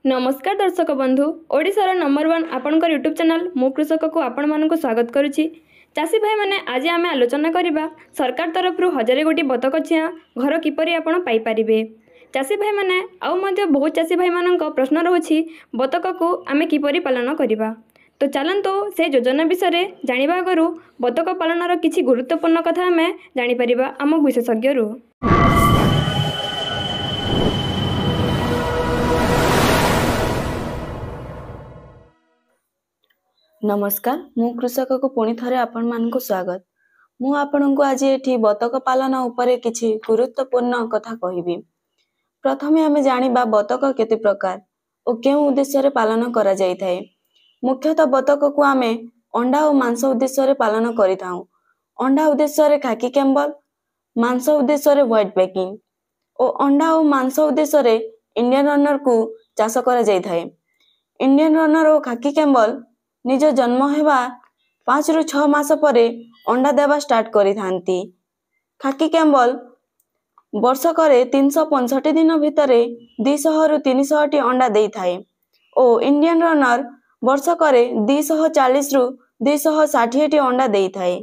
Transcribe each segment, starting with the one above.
नमस्कार दर्शक बंधु ओडिशार नंबर वन आपणकर यूट्यूब चैनल मु कृषक को आपण मानक स्वागत करुच्ची। चाषी भाई मैंने आज आम आलोचना करवा सरकार तरफ 1000 गोटी बतक चिया घर किपरि आपण पाई परिबे। चाषी भाई मैंने आउ मध्य बहुत चाषी भाई मानक प्रश्न रहुछि बतक को आमे किपरि पालन करवा। तो चलंतु से योजना विषय जानिबा आगरु बतक पालनर किछि गुरुत्वपूर्ण कथा आमे जानि परिबा आम विशेषज्ञ रु। नमस्कार मु कृषक को पुणी थरे आपण मानक स्वागत। मु आपन को आज एठी बतक पालन उपरे किछि गुरुत्वपूर्ण कथा कहिबी। प्रथमे आमे जानिबा बतक केते प्रकार और केउ उद्देश्य रे पालन करा जाई थाए। मुख्यतः बतक को आमे अंडा और मांस उद्देश्य रे पालन करिथाउ। अंडा उद्देश्य रे खाकी कैम्बल, मांस उद्देश्य रे व्हाइट पैकिंग और अंडा और मांस उद्देश्य रे इंडियन रनर को चाष करा जाई थाए। इंडियन रनर और खाकी कैम्बल निज जन्म हेबा 5 रु 6 मास परे अंडा देवा स्टार्ट करी थांती। खाकी कैम्बल वर्षकरे 365 दिन भितरे 200 रु 300 टी अंडा देई थाए और इंडियन रनर वर्षकरे 240 रु 260 टी अंडा देई थाए।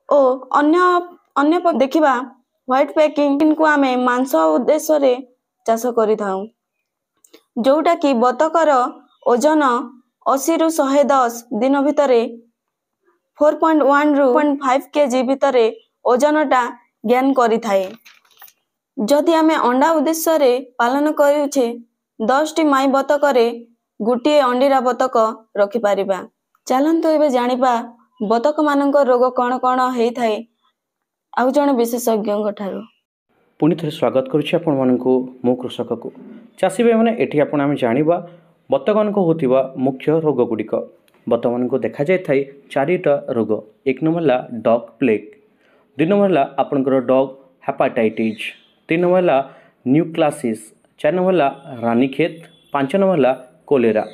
और अन्य देखिबा व्हाइट पैकिंग को आमे मांस उद्देश्य रे चाष करि थाउ, जोटा कि बतकर ओजन 80 रु 110 दिन भितरे 4.1 रु 4.5 केजी भितरे ओजनटा गेन करि थाए। जदि आमे अंडा उद्देश्य रे पालन करूछे 10 टी माई बतकरे गुटिए अंडीरा बतक रखि पारिबा। चलंतु एबे जानिबा बतक मानक रोग कोन कोन हेई थाए आउ जण विशेषज्ञ ठारो। पुणी थे स्वागत करुच्छे आपण मानकु मो कृषक को। चाषी भाई माने एठी आपण आमे जानिबा बतक होतिबा मुख्य रोग गुड़िक। बतक को देखा जाए थाई 4टा रोग। एक नंबर ला डॉग प्लेग, 2 नंबर ला आपनकर डॉग हेपाटाइटिस, 3 नंबर ला न्यूक्लासिस, 4 नंबर ला रानीखेत, 5 नंबर ला कोलेरा।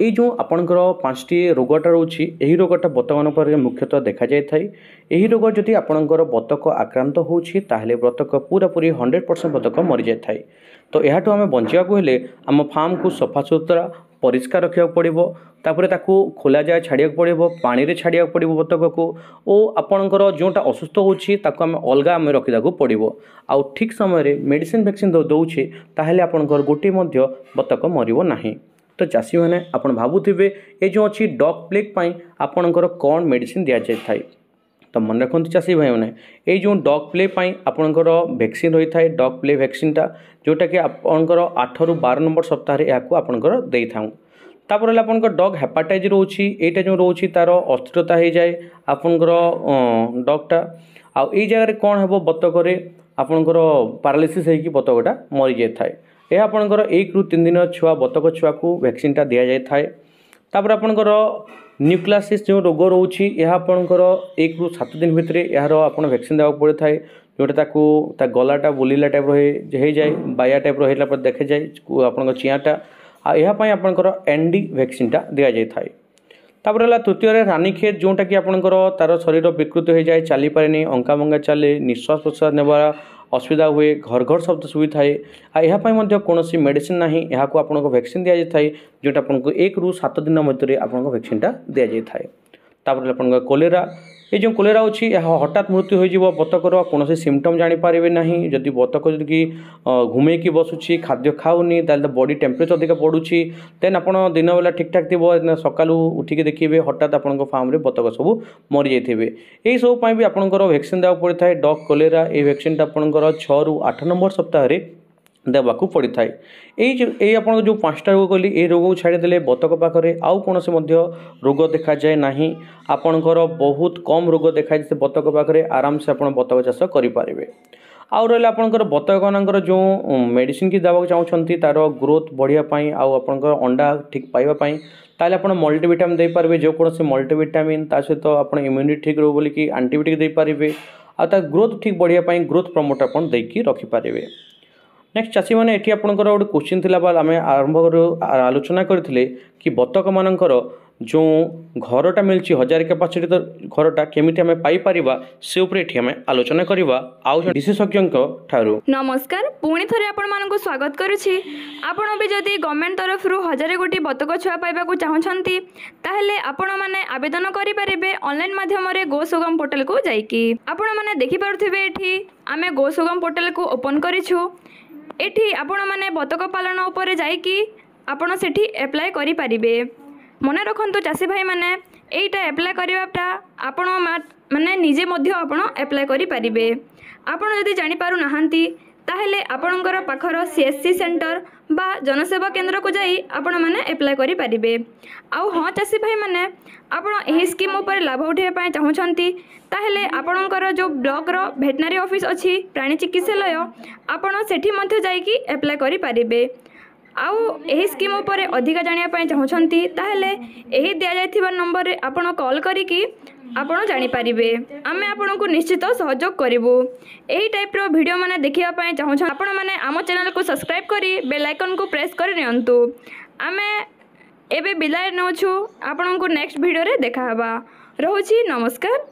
ये जो आपनकर 5टी रोगटा रोची यही रोगटा बतक पर मुख्यतः देखा जाए थाई। यही रोग जदि आपनकर बतक आक्रांत होछि ताहले बतक पूरा पूरी 100% बतक मरी जाए थाई। तो यहाटू आम बंचा को हेले आम फार्म को सफा सुतरा परिष्कार रखा पड़ो, तापर ताकू खोला जाए छाड़िया पड़ो, पानी रे छाड़िया पड़ो बतक को। और आपणकर जोटा असुस्थ होछि ताकू आम अलगा आम रखा पड़ो। आउ ठीक समय मेडिसिन वैक्सीन दौचे ताहले आपणकर गोटे मध्य बतक मरिबो नाही। तो चाषी मैंने आपन भावुथिबे ये जो अच्छी डॉग प्लेग पाई आपणकर कौन मेडिसिन दि जाए थाई। तो मन रखते चाषी भाई मैंने ये जो डॉग प्ले पाई आपणकर वैक्सीन रही था डॉग प्ले वैक्सीनटा जोटा कि आपणकर 8 रु 12 नंबर सप्ताह या आपणकर दे था। तापर आपणकर डॉग हेपाटाइज रोची एटा जो रोची तार अस्थिरता हो जाए आपणकर डॉगटा आउ ये जगह कौन हे बतक आपणकर पैरालिसिस होगी बतकटा मरी जाए थाए। यह आपणकर 1 रु 3 दिन छुआ बतक छुआ को वैक्सीनटा दि जाए थाए। तापर आपणकर न्यूक्लासिस जो रोग रोची यह आपणकर 1 रु 7 दिन भितर यार आपन वैक्सीन देवा पड़े थाए, जोटा ताकू ता गलाटा बुलीला टाइप हो जाए बाया टाइप रहा पर देखे जाए आपन चियाटा आ यह पाई आपणकर एनडी वैक्सीनटा दि जाए थाए। तापर है तृतीय रानीखेत जोटा कि आपणकर तार शरीर विकृत हो जाए, चली पारे, अंका मंगा चले, निश्वास प्रश्वास नेबार असुविधा हुए, घर घर शब्द शुभी थाए। यहाँ कौन मेडिसिन ना यहाँ आपको वैक्सीन दि जाए जोटा आपको 1 रु 7 दिन मध्य आपको वैक्सीनटा दि जाए थाए। तापर आपन कोलेरा, ये जो कोलेरा अच्छी यह हठात मृत्यु हो बतकर कौन सिम्पटम जानीपारे ना। जदि बतक जदि घूमेकी बसुची खाद्य खाऊनी ताल बॉडी टेम्परेचर अधिक बढ़ुची देन आप दिन बेला ठीक ठाक थी सकालू उठिकी देखिए हठात आप फार्म बतक सब मरी जाइए। यही सब भी आपंकर वैक्सीन देवा पड़ता है डॉग कोलेरा। ये वैक्सीनटा आपंकर 6 रु 8 नंबर सप्ताह देवाक पड़ी थाए। यही आप जो 5टा रोग कहली ये रोग को छाड़ीदे बतक पाखे आउ कौन से रोग देखा जाए ना। आपणकर बहुत कम रोग देखा जाए बतक पाखे आराम से आप बतक चाष करें। आउ रहा आपंकर बतक मानकर जो मेडिसिन की देवाक चाहते तार ग्रोथ बढ़ियापाई आपंकर अंडा ठीक पाइबापी ताले आप मल्टीविटामिन दे पारे, जो कौन से मल्टीविटामिन ता सहित आप इम्यूनिटी ठीक रो बोलिकी आंटीबायोटिक दे पारे आ ग्रोथ ठीक बढ़ियापाई ग्रोथ प्रमोटर आप देकी रखिपारे। नेक्स्ट चाषी मैंने ये आपंकर गोटे क्वेश्चन थी आम आरंभ आलोचना करते कि बतक मानकर जो घरटा मिलची 1000 कैपेसिटी घरटा केमिति आमे पाई परिबा से उपरे एठी आमे आलोचना करिबा आउ विशेषज्ञ ठारू। नमस्कार, पुणी थरे आपण मानकु स्वागत करुछि। आपण भी जदि गवर्नमेंट तरफ रु 1000 गोटी बतक छुआ पाइबा को चाहछंती ताहेले आपण माने आवेदन करि परिबे ऑनलाइन माध्यम रे गो सुगम पोर्टल को जाईकी। आपण माने देखि पारुथिबे एठी आमे गो सुगम पोर्टल को ओपन करिछु। एठी आपण माने बतक पालन ऊपर जाईकी आपण सेठी अप्लाई करि परिबे। मने रखंतु चासी भाई माने एटा अप्लाई करिवाटा आपण माने निजे मध्य आपण अप्लाई करि परिबे। आपण जदि जानि पारु नाहंती ताहेले आपणकर पाखर सीएससी सेंटर बा जनसेवा केंद्र को जाई आपण माने अप्लाई करि परिबे। आउ हाँ चासी भाई माने आपण एही स्कीम ऊपर लाभ उठाइबा पय चाहछंती ताहेले आपणकर जो ब्लॉक रो वेटनरी ऑफिस अछि प्राणी चिकित्सालय आपण सेठी मध्य जाईकी अप्लाई करि परिबे। आउ एही स्कीम ऊपर अधिका जानिया पय चाहछंती ताहेले एही दिया जायथिबा नंबर रे आपण कॉल करिकी आपण जानि परिबे। आमे आपण को निश्चित सहयोग करिवु। एही टाइप रो वीडियो माने देखिया पय चाहछ आपण माने आम चैनल को सब्सक्राइब करी बेल आइकन को प्रेस करि नियंतु। आमे एबे बिलाय नउछु आपण को नेक्स्ट वीडियो रे देखा हबा। रहउछि नमस्कार।